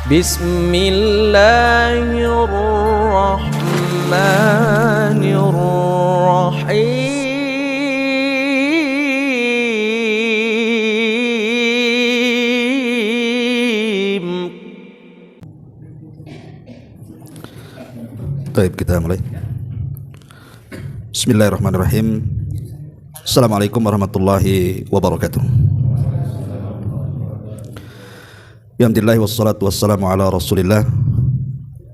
Bismillahirrahmanirrahim. Baik, kita mulai. Bismillahirrahmanirrahim. Assalamualaikum warahmatullahi wabarakatuh. Alhamdulillah wassalatu wassalamu ala Rasulillah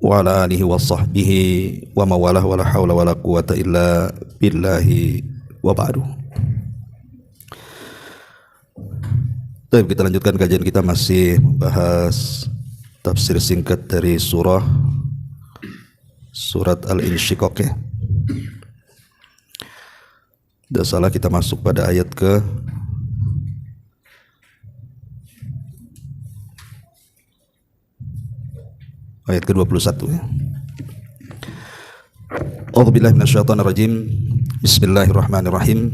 wa ala alihi wa sahbihi wa mawalah wa la hawla wa la quwata illa billahi wa ba'du. Baik, kita lanjutkan kajian kita, masih membahas tafsir singkat dari surat Al-Insyiqaq ya. Tidak salah, kita masuk pada ayat ke-21 ya. A'udzubillahi minasyaitonirrajim. Bismillahirrahmanirrahim.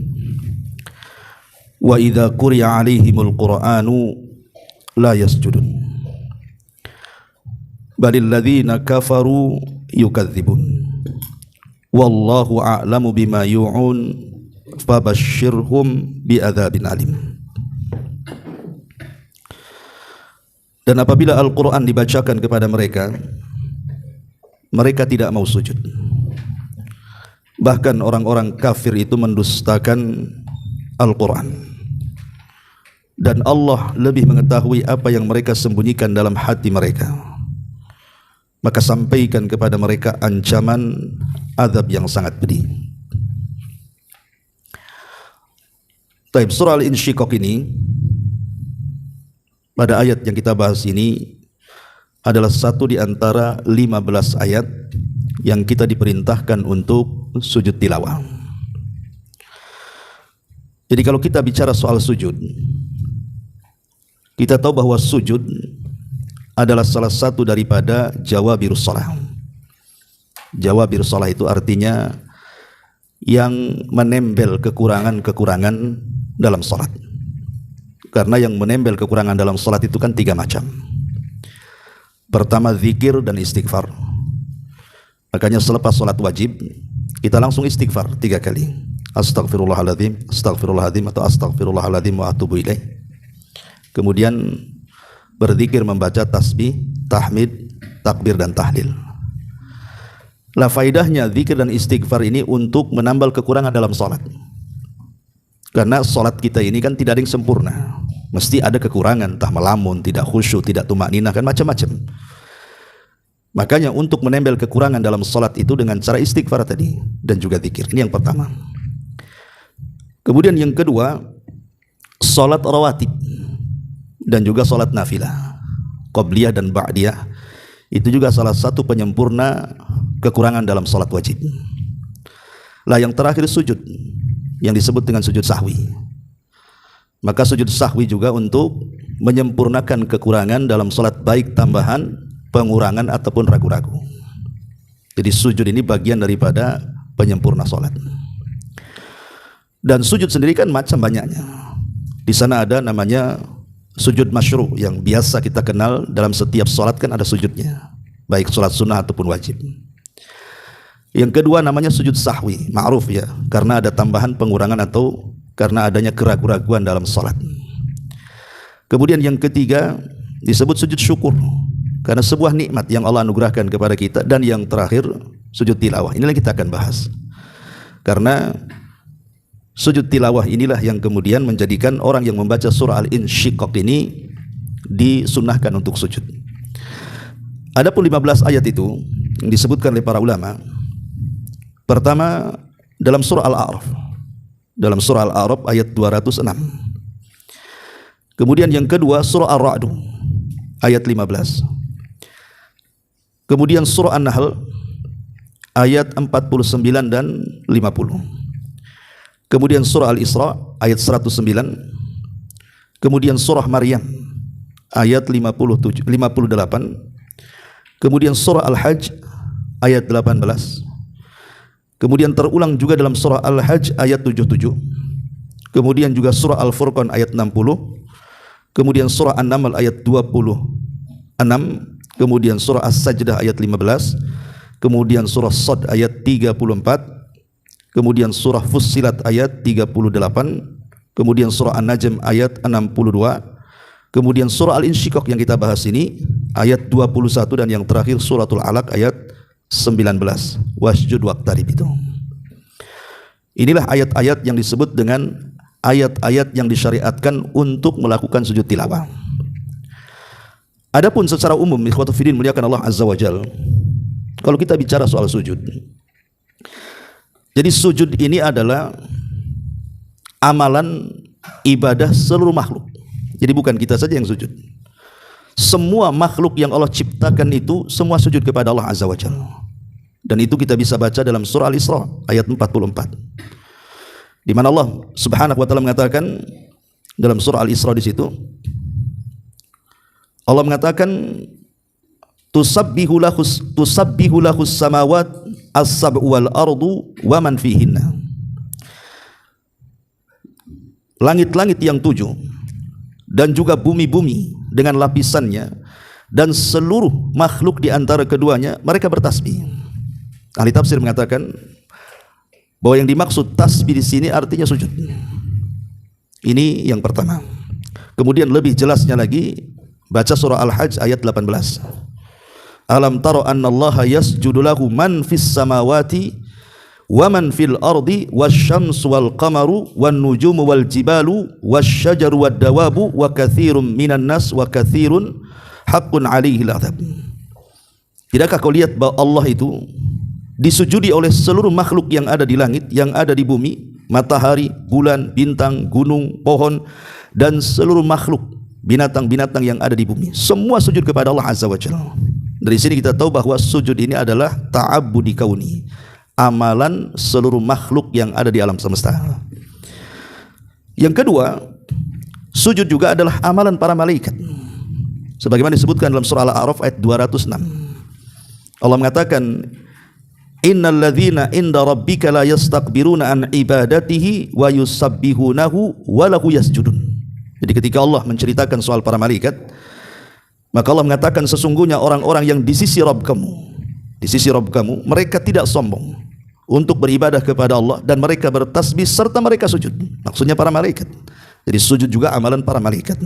Wa idza quri'a 'alaihimul qur'anu la yasjudun balil ladzina kafaru yukadzibun wallahu a'lamu bima yu'un fabashshirhum bi'adzabin alim. Dan apabila Al-Quran dibacakan kepada mereka, mereka tidak mau sujud. Bahkan orang-orang kafir itu mendustakan Al-Quran. Dan Allah lebih mengetahui apa yang mereka sembunyikan dalam hati mereka. Maka sampaikan kepada mereka ancaman azab yang sangat pedih. Taib, surah Al-Insyiqaq ini, pada ayat yang kita bahas ini adalah satu di antara 15 ayat yang kita diperintahkan untuk sujud tilawah. Jadi kalau kita bicara soal sujud, kita tahu bahwa sujud adalah salah satu daripada jawabirus shalah. Jawabirus shalah itu artinya yang menembel kekurangan-kekurangan dalam salat. Karena yang menembel kekurangan dalam salat itu kan 3 macam. Pertama, zikir dan istighfar. Makanya selepas salat wajib kita langsung istighfar 3 kali. Astaghfirullahaladzim, astaghfirullahaladzim, atau astaghfirullahaladzim wa atubu ilaih. Kemudian berzikir, membaca tasbih, tahmid, takbir dan tahlil. Lah, faidahnya zikir dan istighfar ini untuk menambal kekurangan dalam salat. Karena salat kita ini kan tidak ada yang sempurna. Mesti ada kekurangan, entah melamun, tidak khusyuk, tidak tumakninah, kan macam-macam. Makanya untuk menembel kekurangan dalam salat itu dengan cara istighfar tadi dan juga zikir. Ini yang pertama. Kemudian yang kedua, salat rawatib dan juga salat nafilah, qabliyah dan ba'diyah, itu juga salah satu penyempurna kekurangan dalam salat wajib. Lah, yang terakhir sujud, yang disebut dengan sujud sahwi. Maka sujud sahwi juga untuk menyempurnakan kekurangan dalam salat, baik tambahan, pengurangan ataupun ragu-ragu. Jadi sujud ini bagian daripada penyempurna salat. Dan sujud sendiri kan macam banyaknya. Di sana ada namanya sujud masyru' yang biasa kita kenal dalam setiap salat, kan ada sujudnya, baik salat sunnah ataupun wajib. Yang kedua namanya sujud sahwi, ma'ruf ya, karena ada tambahan, pengurangan, atau karena adanya keraguan-raguan dalam salat. Kemudian yang ketiga disebut sujud syukur, karena sebuah nikmat yang Allah anugerahkan kepada kita. Dan yang terakhir sujud tilawah. Inilah kita akan bahas. Karena sujud tilawah inilah yang kemudian menjadikan orang yang membaca surah Al-Insyiqaq ini disunnahkan untuk sujud. Adapun 15 ayat itu yang disebutkan oleh para ulama, pertama dalam surah Al-A'raf. Dalam surah Al-A'raf ayat 206. Kemudian yang kedua surah Ar-Ra'd ayat 15. Kemudian surah An-Nahl ayat 49 dan 50. Kemudian surah Al-Isra ayat 109. Kemudian surah Maryam ayat 58. Kemudian surah Al-Hajj ayat 18. Kemudian terulang juga dalam surah Al-Hajj ayat 77. Kemudian juga surah Al-Furqan ayat 60. Kemudian surah An-Naml ayat 26. kemudian surah As-Sajdah ayat 15, kemudian surah Shad ayat 34, kemudian surah Fussilat ayat 38, kemudian surah An-Najm ayat 62, kemudian surah Al-Insyiqaq yang kita bahas ini ayat 21, dan yang terakhir suratul Alaq ayat 19, wasjud waqtarib itu. Inilah ayat-ayat yang disebut dengan ayat-ayat yang disyariatkan untuk melakukan sujud tilawah. Adapun secara umum, ikhwatu fillah muliakan Allah Azza wa Jalla, kalau kita bicara soal sujud, jadi sujud ini adalah amalan ibadah seluruh makhluk. Jadi bukan kita saja yang sujud. Semua makhluk yang Allah ciptakan itu semua sujud kepada Allah Azza wa Jalla. Dan itu kita bisa baca dalam surah Al-Isra ayat 44. Di mana Allah Subhanahu wa taala mengatakan dalam surah Al-Isra di situ, Allah mengatakan tusabbihu lahus samawat as-sab'u wal ardu wa man fihinna. Langit-langit yang 7 dan juga bumi-bumi dengan lapisannya dan seluruh makhluk di antara keduanya, mereka bertasbih. Ahli tafsir mengatakan bahwa yang dimaksud tasbih di sini artinya sujud. Ini yang pertama. Kemudian lebih jelasnya lagi, baca surah Al-Hajj ayat 18. Alam taro annallaha yasjudu lahu man fis samawati wa man fil ardi wasyamsu wal qamaru wan nujumu wal jibalu wasyajaru wad dawabu wa katsirum minan nas wa katsirun haqqun alaihi al-'adzab. Tidakkah kau lihat bahwa Allah itu disujudi oleh seluruh makhluk yang ada di langit, yang ada di bumi, matahari, bulan, bintang, gunung, pohon, dan seluruh makhluk binatang-binatang yang ada di bumi, semua sujud kepada Allah Azza wa Jalla. Dari sini kita tahu bahwa sujud ini adalah ta'abbudi kauni, amalan seluruh makhluk yang ada di alam semesta. Yang kedua, sujud juga adalah amalan para malaikat, sebagaimana disebutkan dalam surah Al-A'raf ayat 206. Allah mengatakan, innal ladzina inda rabbika la yastakbiruna an ibadatihi wa yusabbihunahu wa lahu yasjudun. Jadi ketika Allah menceritakan soal para malaikat, maka Allah mengatakan sesungguhnya orang-orang yang di sisi Rabb kamu, mereka tidak sombong untuk beribadah kepada Allah, dan mereka bertasbih serta mereka sujud. Maksudnya para malaikat. Jadi sujud juga amalan para malaikat.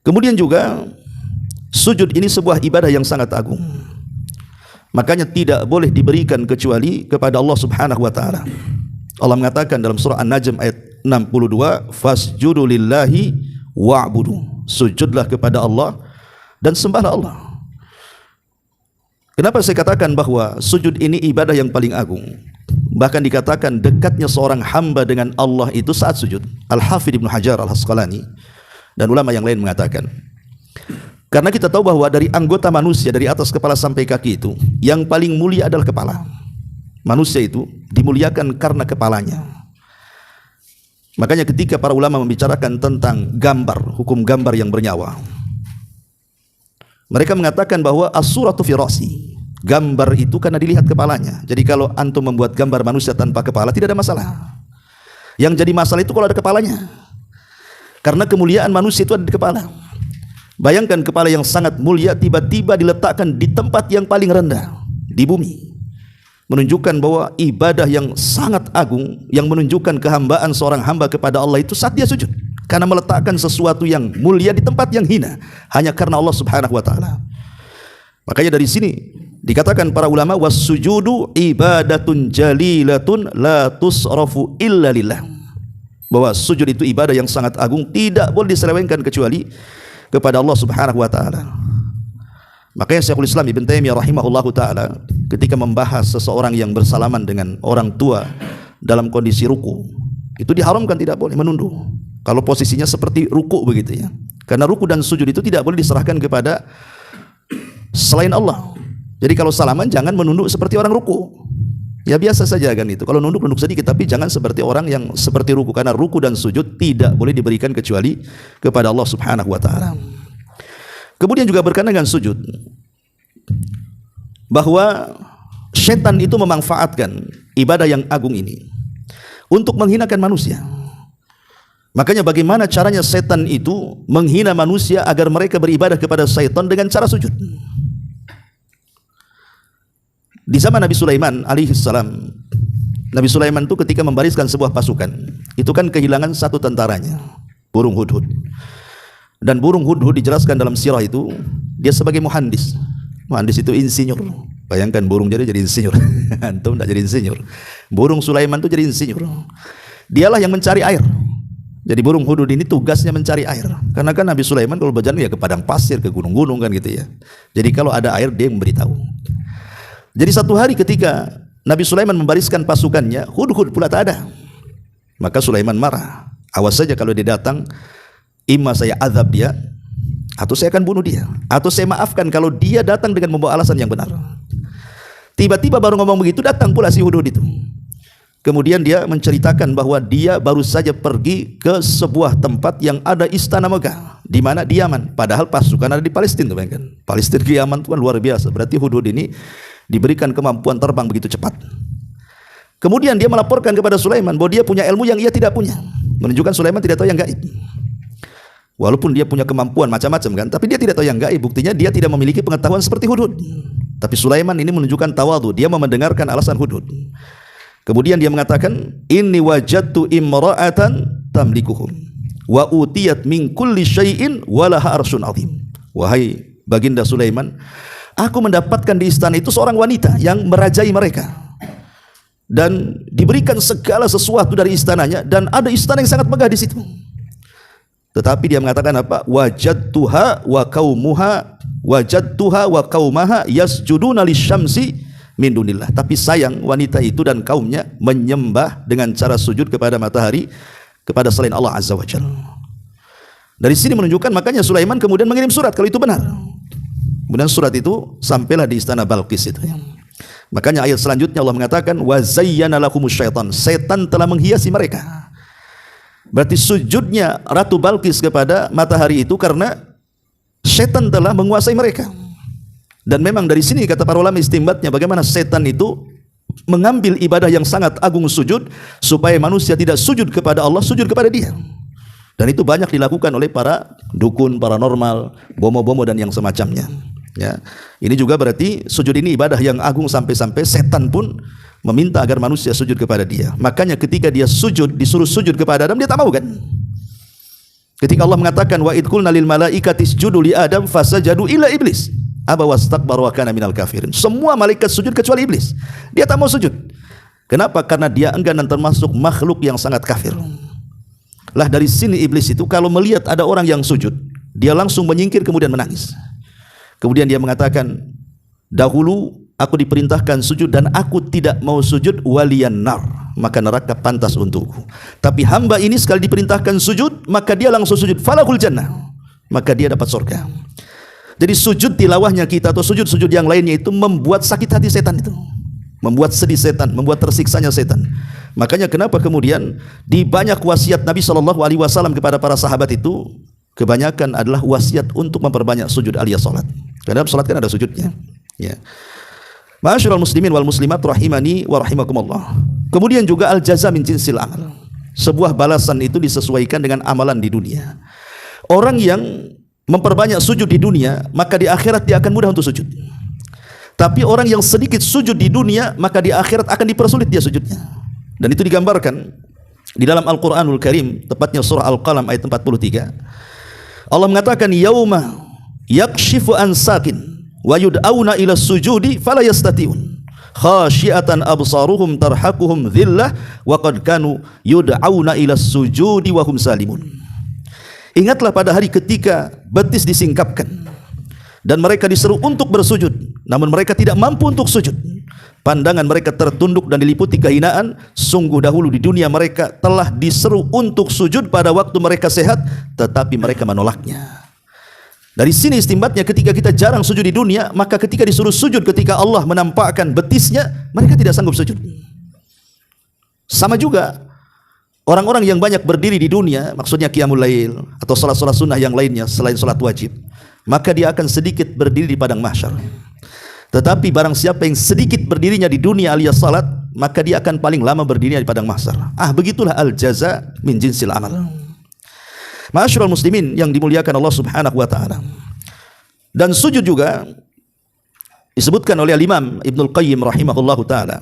Kemudian juga sujud ini sebuah ibadah yang sangat agung. Makanya tidak boleh diberikan kecuali kepada Allah Subhanahu wa taala. Allah mengatakan dalam surah An-Najm ayat 62, fasjudu lillahi wa'budu. Sujudlah kepada Allah dan sembahlah Allah. Kenapa saya katakan bahwa sujud ini ibadah yang paling agung? Bahkan dikatakan dekatnya seorang hamba dengan Allah itu saat sujud. Al-Hafidh Ibnu Hajar Al-Asqalani dan ulama yang lain mengatakan, karena kita tahu bahwa dari anggota manusia, dari atas kepala sampai kaki itu, yang paling mulia adalah kepala. Manusia itu dimuliakan karena kepalanya. Makanya ketika para ulama membicarakan tentang gambar, hukum gambar yang bernyawa, mereka mengatakan bahwa as-suratu fi ra'si. Gambar itu karena dilihat kepalanya. Jadi kalau antum membuat gambar manusia tanpa kepala tidak ada masalah. Yang jadi masalah itu kalau ada kepalanya. Karena kemuliaan manusia itu ada di kepala. Bayangkan kepala yang sangat mulia tiba-tiba diletakkan di tempat yang paling rendah, di bumi. Menunjukkan bahwa ibadah yang sangat agung, yang menunjukkan kehambaan seorang hamba kepada Allah itu saat dia sujud. Karena meletakkan sesuatu yang mulia di tempat yang hina, hanya karena Allah Subhanahu wa ta'ala. Makanya dari sini dikatakan para ulama, was-sujudu ibadatun jalilatun la tusrafu illa lillah. Bahwa sujud itu ibadah yang sangat agung, tidak boleh diselewengkan kecuali kepada Allah Subhanahu wa taala. Makanya Syekhul Islam Ibn Taimiyah rahimahullahu taala ketika membahas seseorang yang bersalaman dengan orang tua dalam kondisi ruku, itu diharamkan, tidak boleh menunduk. Kalau posisinya seperti ruku begitu ya. Karena ruku dan sujud itu tidak boleh diserahkan kepada selain Allah. Jadi kalau salaman jangan menunduk seperti orang ruku. Ya biasa saja kan itu. Kalau nunduk sedikit, tapi jangan seperti orang yang seperti ruku, karena ruku dan sujud tidak boleh diberikan kecuali kepada Allah Subhanahu wa taala. Kemudian juga berkaitan dengan sujud, bahwa setan itu memanfaatkan ibadah yang agung ini untuk menghinakan manusia. Makanya bagaimana caranya setan itu menghina manusia agar mereka beribadah kepada syaitan dengan cara sujud. Di zaman Nabi Sulaiman alaihissalam, Nabi Sulaiman itu ketika membariskan sebuah pasukan, itu kan kehilangan satu tentaranya, burung hudhud. Dan burung hudhud dijelaskan dalam sirah itu, dia sebagai muhandis. Muhandis itu insinyur. Bayangkan burung jadi insinyur. Antum tidak jadi insinyur. Burung Sulaiman itu jadi insinyur. Dialah yang mencari air. Jadi burung hudhud ini tugasnya mencari air. Karena kan Nabi Sulaiman kalau berjalan ya ke padang pasir, ke gunung-gunung kan gitu ya. Jadi kalau ada air dia memberitahu. Jadi satu hari ketika Nabi Sulaiman membariskan pasukannya, hudhud pula tak ada. Maka Sulaiman marah. Awas saja kalau dia datang, imma saya azab dia, atau saya akan bunuh dia, atau saya maafkan kalau dia datang dengan membawa alasan yang benar. Tiba-tiba baru ngomong begitu, datang pula si hudhud itu. Kemudian dia menceritakan bahwa dia baru saja pergi ke sebuah tempat yang ada istana megah, di mana di Yaman. Padahal pasukan ada di Palestina, kan? Palestina ke Yaman itu kan luar biasa. Berarti hudhud ini diberikan kemampuan terbang begitu cepat. Kemudian dia melaporkan kepada Sulaiman bahwa dia punya ilmu yang ia tidak punya, menunjukkan Sulaiman tidak tahu yang gaib. Walaupun dia punya kemampuan macam-macam kan, tapi dia tidak tahu yang gaib. Buktinya dia tidak memiliki pengetahuan seperti hudhud. Tapi Sulaiman ini menunjukkan tawadhu, dia mau mendengarkan alasan hudhud. Kemudian dia mengatakan, inni wajadtu imra'atan tamlikuhum wa utiyat min kulli syai'in wa laha arsyun azim. Wahai baginda Sulaiman, aku mendapatkan di istana itu seorang wanita yang merajai mereka, dan diberikan segala sesuatu dari istananya, dan ada istana yang sangat megah di situ. Tetapi dia mengatakan apa? Wajadtuha wa qaumaha yasjuduna lisyamsi min dunillah. Tapi sayang wanita itu dan kaumnya menyembah dengan cara sujud kepada matahari, kepada selain Allah Azza wa Jalla. Dari sini menunjukkan, makanya Sulaiman kemudian mengirim surat kalau itu benar. Kemudian surat itu sampailah di istana Balqis itu. Makanya ayat selanjutnya Allah mengatakan wa zayyana lahumus syaitan. Setan telah menghiasi mereka. Berarti sujudnya Ratu Balqis kepada matahari itu karena setan telah menguasai mereka. Dan memang dari sini kata para ulama istimbatnya bagaimana setan itu mengambil ibadah yang sangat agung sujud supaya manusia tidak sujud kepada Allah, sujud kepada dia. Dan itu banyak dilakukan oleh para dukun, paranormal, bomo-bomo dan yang semacamnya. Ya, ini juga berarti sujud ini ibadah yang agung sampai-sampai setan pun meminta agar manusia sujud kepada dia. Makanya ketika dia sujud, disuruh sujud kepada Adam, dia tak mau kan? Ketika Allah mengatakan wa id qulna lil malaikati isjudu li Adam fasajadu illa iblis aba wastakbara wa kana minal kafirin. Semua malaikat sujud kecuali iblis. Dia tak mau sujud. Kenapa? Karena dia enggan dan termasuk makhluk yang sangat kafir. Lah dari sini iblis itu kalau melihat ada orang yang sujud, dia langsung menyingkir kemudian menangis. Kemudian dia mengatakan, dahulu aku diperintahkan sujud dan aku tidak mau sujud, waliyan nar, maka neraka pantas untukku. Tapi hamba ini sekali diperintahkan sujud, maka dia langsung sujud, falahul jannah, maka dia dapat surga. Jadi sujud tilawahnya kita atau sujud-sujud yang lainnya itu membuat sakit hati setan itu, membuat sedih setan, membuat tersiksanya setan. Makanya kenapa kemudian di banyak wasiat Nabi SAW kepada para sahabat itu kebanyakan adalah wasiat untuk memperbanyak sujud alias salat. Karena salat kan ada sujudnya. Ya. Ma'asyiral muslimin wal muslimat rahimani wa rahimakumullah. Kemudian juga al jaza min jinsil amal. Sebuah balasan itu disesuaikan dengan amalan di dunia. Orang yang memperbanyak sujud di dunia, maka di akhirat dia akan mudah untuk sujud. Tapi orang yang sedikit sujud di dunia, maka di akhirat akan dipersulit dia sujudnya. Dan itu digambarkan di dalam Al-Quranul Karim, tepatnya surah Al-Qalam ayat 43. Allah mengatakan, yauma yakshifu an sakin wa yud'auna ila sujudi fala yastati'un khasyiatan absaruhum tarhaquhum dhillah wa qad kanu yud'auna ila sujudi wa hum salimun. Ingatlah pada hari ketika betis disingkapkan dan mereka diseru untuk bersujud, namun mereka tidak mampu untuk sujud. Pandangan mereka tertunduk dan diliputi kehinaan. Sungguh dahulu di dunia mereka telah diseru untuk sujud pada waktu mereka sehat, tetapi mereka menolaknya. Dari sini istimbatnya, ketika kita jarang sujud di dunia, maka ketika disuruh sujud ketika Allah menampakkan betisnya, mereka tidak sanggup sujud. Sama juga orang-orang yang banyak berdiri di dunia, maksudnya qiyamul lail atau salat-salat sunnah yang lainnya selain salat wajib, maka dia akan sedikit berdiri di padang mahsyar. Tetapi barang siapa yang sedikit berdirinya di dunia alias salat, maka dia akan paling lama berdirinya di padang mahsyar. Begitulah al jaza min jinsil amal. Ma'asyiral muslimin yang dimuliakan Allah Subhanahu wa taala. Dan sujud juga disebutkan oleh Imam Ibnul Qayyim rahimahullahu taala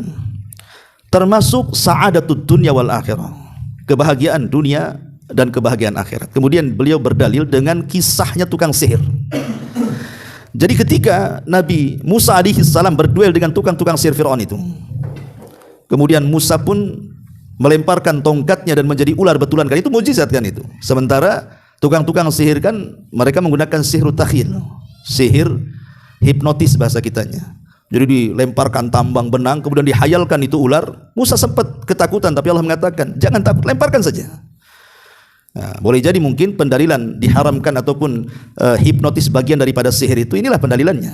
termasuk sa'adatud dunya wal akhirah, kebahagiaan dunia dan kebahagiaan akhirat. Kemudian beliau berdalil dengan kisahnya tukang sihir. Jadi ketika Nabi Musa alaihi salam berduel dengan tukang-tukang sihir Fir'aun itu, kemudian Musa pun melemparkan tongkatnya dan menjadi ular betulan, kan itu mukjizat kan itu. Sementara tukang-tukang sihir kan mereka menggunakan sihir takhil, sihir hipnotis bahasa kitanya. Jadi dilemparkan tambang benang kemudian dihayalkan itu ular. Musa sempat ketakutan tapi Allah mengatakan, "Jangan takut, lemparkan saja." Nah, boleh jadi mungkin pendalilan diharamkan ataupun hipnotis bagian daripada sihir itu, inilah pendalilannya.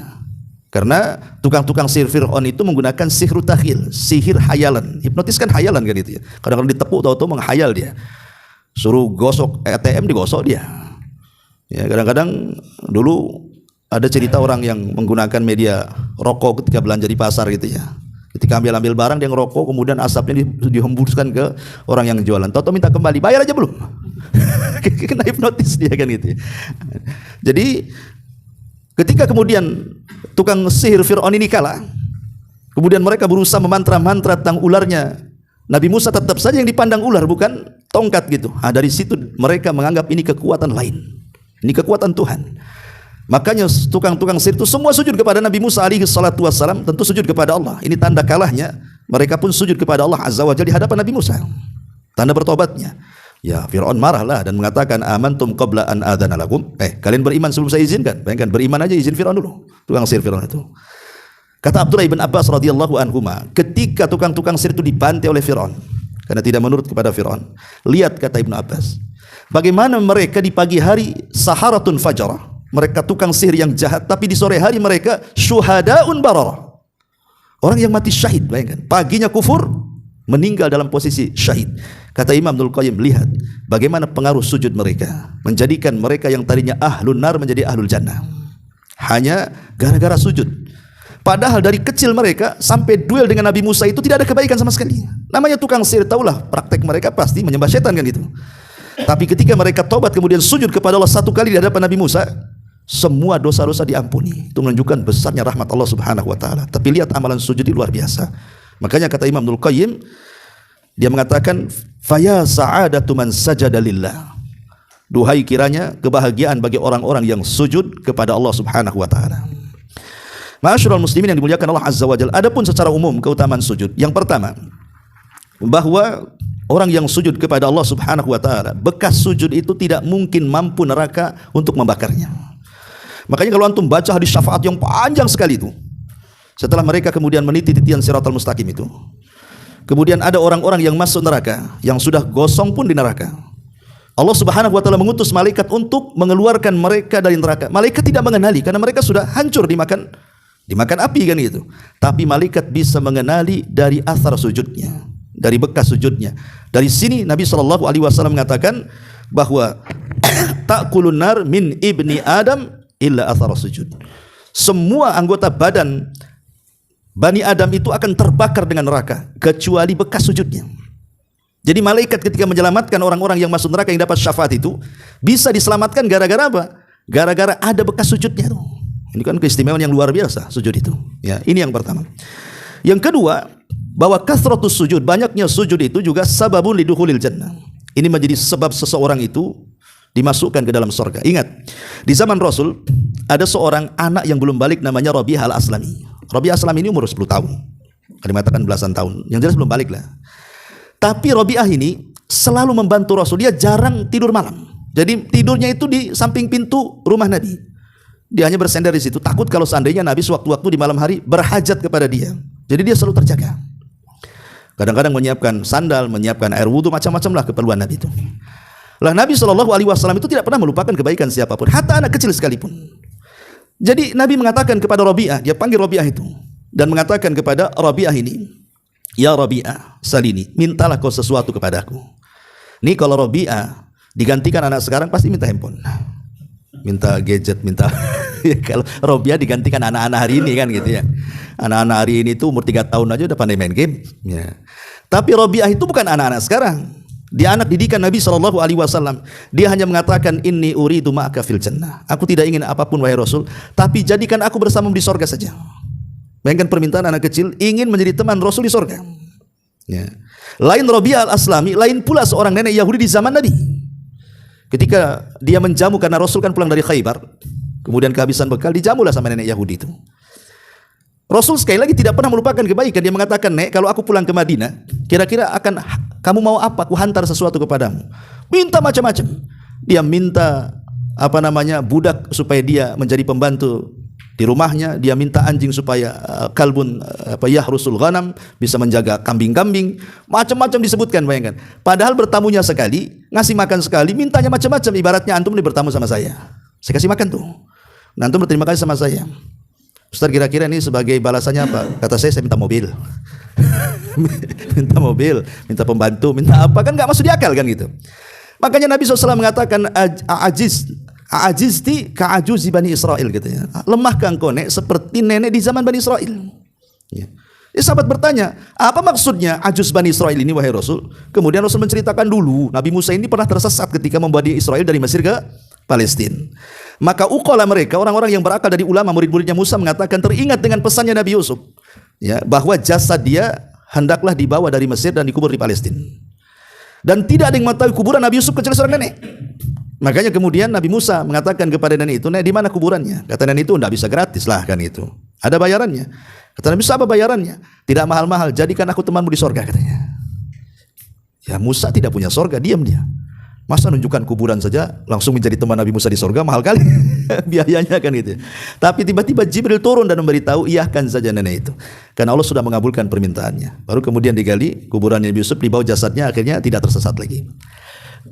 Karena tukang-tukang sihir Fir'aun itu menggunakan sihir takhil, sihir hayalan. Hipnotis kan hayalan kan itu ya. Kadang-kadang ditepuk tahu-tahu menghayal dia. Suruh gosok ATM digosok dia. Ya, kadang-kadang dulu ada cerita orang yang menggunakan media rokok ketika belanja di pasar gitu ya. Ketika ambil barang dia ngerokok, kemudian asapnya dihembuskan ke orang yang jualan. Tahu-tahu minta kembali, bayar aja belum? Kena hipnotis dia kan gitu. Jadi ketika kemudian tukang sihir Fir'aun ini kalah, kemudian mereka berusaha memantra-mantra tentang ularnya Nabi Musa, tetap saja yang dipandang ular bukan tongkat gitu. Dari situ mereka menganggap ini kekuatan lain, ini kekuatan Tuhan. Makanya tukang-tukang sihir itu semua sujud kepada Nabi Musa alaihi salatu wassalam, tentu sujud kepada Allah. Ini tanda kalahnya. Mereka pun sujud kepada Allah azza wa jalla di hadapan Nabi Musa. Tanda bertobatnya. Ya, Fir'aun marahlah dan mengatakan, "Amantum qabla an adzana lakum?" Kalian beriman sebelum saya izinkan. Bayangkan, beriman aja izin Fir'aun dulu. Tukang sihir Fir'aun itu. Kata Abdullah ibn Abbas radhiyallahu anhuma, ketika tukang-tukang sihir itu dibantai oleh Fir'aun karena tidak menurut kepada Fir'aun. Lihat kata Ibn Abbas, bagaimana mereka di pagi hari saharatun fajarah, mereka tukang sihir yang jahat, tapi di sore hari mereka syuhadaun bararah, orang yang mati syahid. Bayangkan, paginya kufur, meninggal dalam posisi syahid. Kata Imam Ibnul Qayyim, lihat bagaimana pengaruh sujud mereka, menjadikan mereka yang tadinya ahlun nar menjadi ahlul jannah, hanya gara-gara sujud. Padahal dari kecil mereka sampai duel dengan Nabi Musa itu tidak ada kebaikan sama sekali. Namanya tukang sihir, tahulah praktek mereka pasti menyembah setan kan gitu. Tapi ketika mereka tobat kemudian sujud kepada Allah satu kali di hadapan Nabi Musa, semua dosa-dosa diampuni. Itu menunjukkan besarnya rahmat Allah Subhanahu wa taala. Tapi lihat amalan sujud di luar biasa. Makanya kata Imam Ibnul Qayyim, dia mengatakan, "Faya sa'adatu man sajada lillah." Duhai kiranya kebahagiaan bagi orang-orang yang sujud kepada Allah Subhanahu wa taala. Ma'asyiral muslimin yang dimuliakan Allah azza wa jalla. Adapun secara umum keutamaan sujud, yang pertama, bahwa orang yang sujud kepada Allah Subhanahu wa taala, bekas sujud itu tidak mungkin mampu neraka untuk membakarnya. Makanya kalau antum baca hadis syafaat yang panjang sekali itu, setelah mereka kemudian meniti titian siratal mustaqim itu, kemudian ada orang-orang yang masuk neraka, yang sudah gosong pun di neraka. Allah Subhanahu wa taala mengutus malaikat untuk mengeluarkan mereka dari neraka. Malaikat tidak mengenali karena mereka sudah hancur dimakan api kan gitu. Tapi malaikat bisa mengenali dari athar sujudnya, dari bekas sujudnya. Dari sini Nabi SAW mengatakan bahwa ta'kulun nar min ibni Adam illa athar sujud. Semua anggota badan Bani Adam itu akan terbakar dengan neraka kecuali bekas sujudnya. Jadi malaikat ketika menyelamatkan orang-orang yang masuk neraka yang dapat syafaat itu bisa diselamatkan gara-gara apa? Gara-gara ada bekas sujudnya tuh. Ini kan keistimewaan yang luar biasa sujud itu. Ya, ini yang pertama. Yang kedua, bahwa kasratus sujud, banyaknya sujud itu juga sababun lidukhulil jannah. Ini menjadi sebab seseorang itu dimasukkan ke dalam surga. Ingat, di zaman Rasul ada seorang anak yang belum balik namanya Rabi'ah al-Aslami. Rabi'ah al-Aslami ini umur 10 tahun. Ada mengatakan belasan tahun. Yang jelas belum balik lah. Tapi Rabi'ah ini selalu membantu Rasul. Dia jarang tidur malam. Jadi tidurnya itu di samping pintu rumah Nabi. Dia hanya bersandar di situ. Takut kalau seandainya Nabi sewaktu-waktu di malam hari berhajat kepada dia. Jadi dia selalu terjaga. Kadang-kadang menyiapkan sandal, menyiapkan air wudhu, macam-macam lah keperluan Nabi itu. Lah Nabi SAW itu tidak pernah melupakan kebaikan siapapun, hatta anak kecil sekalipun. Jadi Nabi mengatakan kepada Rabi'ah, dia panggil Rabi'ah itu dan mengatakan kepada Rabi'ah ini, "Ya Rabi'ah, salini, mintalah kau sesuatu kepadaku." Nih kalau Rabi'ah digantikan anak sekarang pasti minta handphone, minta gadget, minta kalau Rabi'ah digantikan anak-anak hari ini kan gitu ya. Anak-anak hari ini tuh umur 3 tahun aja udah pandai main game ya. Tapi Rabi'ah itu bukan anak-anak sekarang. Dia anak didikan Nabi SAW. Dia hanya mengatakan, inni uridu ma'aka fil jannah. Aku tidak ingin apapun wahai Rasul, tapi jadikan aku bersamamu di sorga saja. Bayangkan permintaan anak kecil ingin menjadi teman Rasul di sorga. Ya. Lain Rabi'ah al-Aslami, lain pula seorang nenek Yahudi di zaman Nabi. Ketika dia menjamu karena Rasul kan pulang dari Khaybar, kemudian kehabisan bekal, dijamulah sama nenek Yahudi itu. Rasul sekali lagi tidak pernah melupakan kebaikan. Dia mengatakan, nek, kalau aku pulang ke Madinah, kira-kira akan kamu mau apa? Aku hantar sesuatu kepadamu. Minta macam-macam. Dia minta budak supaya dia menjadi pembantu di rumahnya. Dia minta anjing supaya kalbun yahrusul ghanam, bisa menjaga kambing-kambing. Macam-macam disebutkan, bayangkan. Padahal bertamunya sekali, ngasih makan sekali, mintanya macam-macam. Ibaratnya antum ini bertamu sama saya kasih makan tuh. Nah, antum berterima kasih sama saya. Ustaz, kira-kira ini sebagai balasannya apa? Kata saya minta mobil. Minta mobil, minta pembantu, minta apa, kan gak masuk di akal kan gitu. Makanya Nabi SAW mengatakan, a'ajizti ka'ajuzi Bani Israel gitu ya. Lemahkah engkau, nek, seperti nenek di zaman Bani Israel. Ya. Sahabat bertanya, apa maksudnya ajuz Bani Israel ini wahai Rasul? Kemudian Rasul menceritakan dulu, Nabi Musa ini pernah tersesat ketika membawa Israel dari Mesir ke Palestina. Maka uqala mereka, orang-orang yang berakal dari ulama, murid-muridnya Musa, mengatakan teringat dengan pesannya Nabi Yusuf, ya, bahwa jasad dia hendaklah dibawa dari Mesir dan dikubur di Palestina. Dan tidak ada yang mengetahui kuburan Nabi Yusuf kecuali seorang nenek. Makanya kemudian Nabi Musa mengatakan kepada nenek itu, nek, di mana kuburannya? Kata nenek itu, tidak bisa gratis lah kan itu. Ada bayarannya. Kata Nabi Musa, apa bayarannya? Tidak mahal-mahal, jadikan aku temanmu di sorga, katanya. Ya, Musa tidak punya sorga, diam dia. Masa nunjukkan kuburan saja langsung menjadi teman Nabi Musa di sorga, mahal kali biayanya kan gitu. Tapi tiba-tiba Jibril turun dan memberitahu, iyahkan saja nenek itu, karena Allah sudah mengabulkan permintaannya. Baru kemudian digali kuburan Nabi Yusuf, dibawa jasadnya, akhirnya tidak tersesat lagi.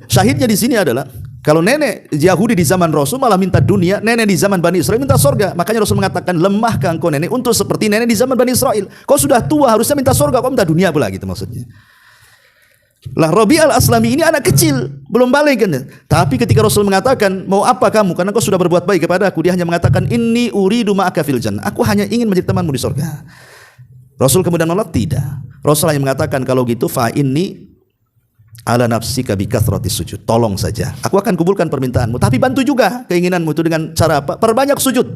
Syahidnya di sini adalah, kalau nenek Yahudi di zaman Rasul malah minta dunia, nenek di zaman Bani Israel minta sorga. Makanya Rasul mengatakan, lemahkah engkau nenek untuk seperti nenek di zaman Bani Israel? Kau sudah tua, harusnya minta sorga, kau minta dunia pula, gitu maksudnya. Lah Rabi'ah al-Aslami ini anak kecil, belum balik kan. Tapi ketika Rasul mengatakan, mau apa kamu? Karena kau sudah berbuat baik kepada aku. Dia hanya mengatakan, inni uridu ma'aka fil jannah. Aku hanya ingin menjadi temanmu di surga. Rasul kemudian menolak, tidak. Rasul hanya mengatakan, kalau gitu fa inni ala nafsika bi kathrati sujud. Tolong saja, aku akan kubulkan permintaanmu, tapi bantu juga keinginanmu itu dengan cara apa? Perbanyak sujud.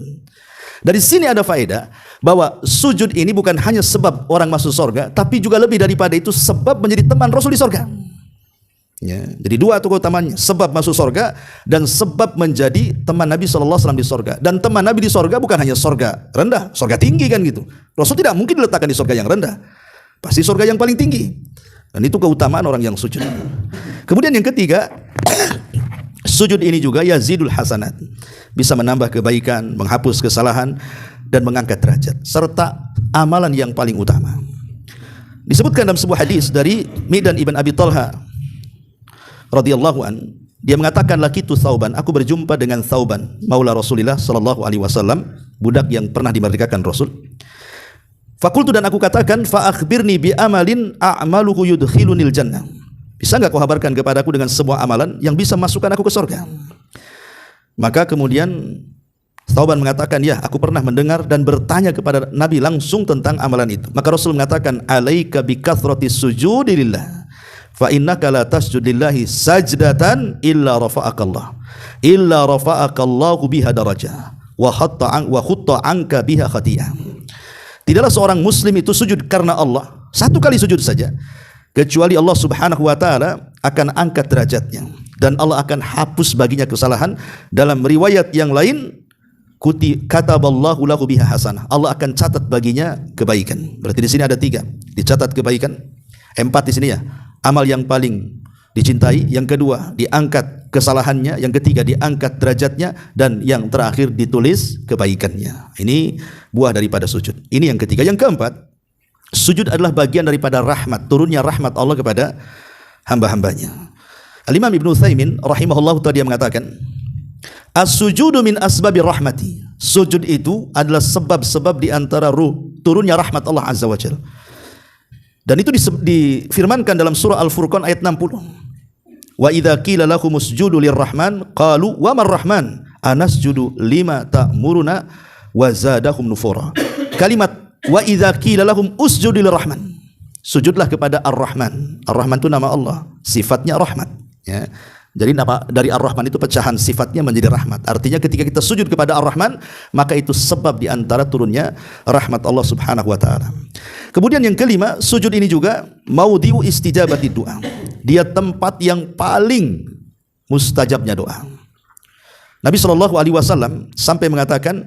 Dari sini ada faedah bahwa sujud ini bukan hanya sebab orang masuk surga, tapi juga lebih daripada itu, sebab menjadi teman Rasul di surga. Ya, jadi dua itu keutamanya, sebab masuk surga dan sebab menjadi teman Nabi SAW di surga. Dan teman Nabi di surga bukan hanya surga rendah, surga tinggi kan gitu. Rasul tidak mungkin diletakkan di surga yang rendah, pasti surga yang paling tinggi. Dan itu keutamaan orang yang sujud. Kemudian yang ketiga, sujud ini juga yazidul hasanat, bisa menambah kebaikan, menghapus kesalahan, dan mengangkat derajat, serta amalan yang paling utama. Disebutkan dalam sebuah hadis dari Mi'dan ibn Abi Talha radhiyallahu an, dia mengatakan, lakitu Thauban, aku berjumpa dengan Thauban, maula Rasulillah sallallahu alaihi wasallam, budak yang pernah dimerdekakan Rasul. Fakultu, dan aku katakan, fa akhbirni bi amalin a'maluhu yudkhilunil jannah. Bisa enggak kau kabarkan kepadaku dengan sebuah amalan yang bisa masukkan aku ke surga? Maka kemudian Thauban mengatakan, ya, aku pernah mendengar dan bertanya kepada Nabi langsung tentang amalan itu. Maka Rasul mengatakan, alaika bi kathratis sujudi lillah, fa innaka la tasjud lillahi sajdatan illa rafa'akallahu biha darajah wa khutta anka biha khatiyah. Tidaklah seorang muslim itu sujud karena Allah satu kali sujud saja, kecuali Allah Subhanahu wa taala akan angkat derajatnya dan Allah akan hapus baginya kesalahan. Dalam riwayat yang lain, kataballahu lahu biha hasanah, Allah akan catat baginya kebaikan. Berarti di sini ada tiga, dicatat kebaikan. 4 di sini ya, amal yang paling dicintai, yang kedua diangkat kesalahannya, yang ketiga diangkat derajatnya, dan yang terakhir ditulis kebaikannya. Ini buah daripada sujud. Ini yang ketiga. Yang keempat, sujud adalah bagian daripada rahmat, turunnya rahmat Allah kepada hamba-hambanya. Al-Imam Ibnu Utsaimin rahimahullah ta'ala mengatakan, as-sujudu min asbabi rahmati. Sujud itu adalah sebab-sebab di antara turunnya rahmat Allah Azza wa Jalla. Dan itu difirmankan dalam surah Al-Furqan ayat 60. Wa idza qila lahum usjudu lirrahman qalu wa marrahman anasjudu lima ta'muruna wa zadahum nufura. Kalimat wa idza qila lahum usjudu lirrahman, Sujudlah kepada Ar-Rahman. Ar-Rahman itu nama Allah, sifatnya rahmat, ya. Jadi nama dari Ar-Rahman itu pecahan sifatnya menjadi rahmat. Artinya ketika kita sujud kepada Ar-Rahman, maka itu sebab di antara turunnya rahmat Allah Subhanahu wa taala. Kemudian yang kelima, sujud ini juga maudhi'u istijabati doa. Dia tempat yang paling mustajabnya doa. Nabi SAW sampai mengatakan,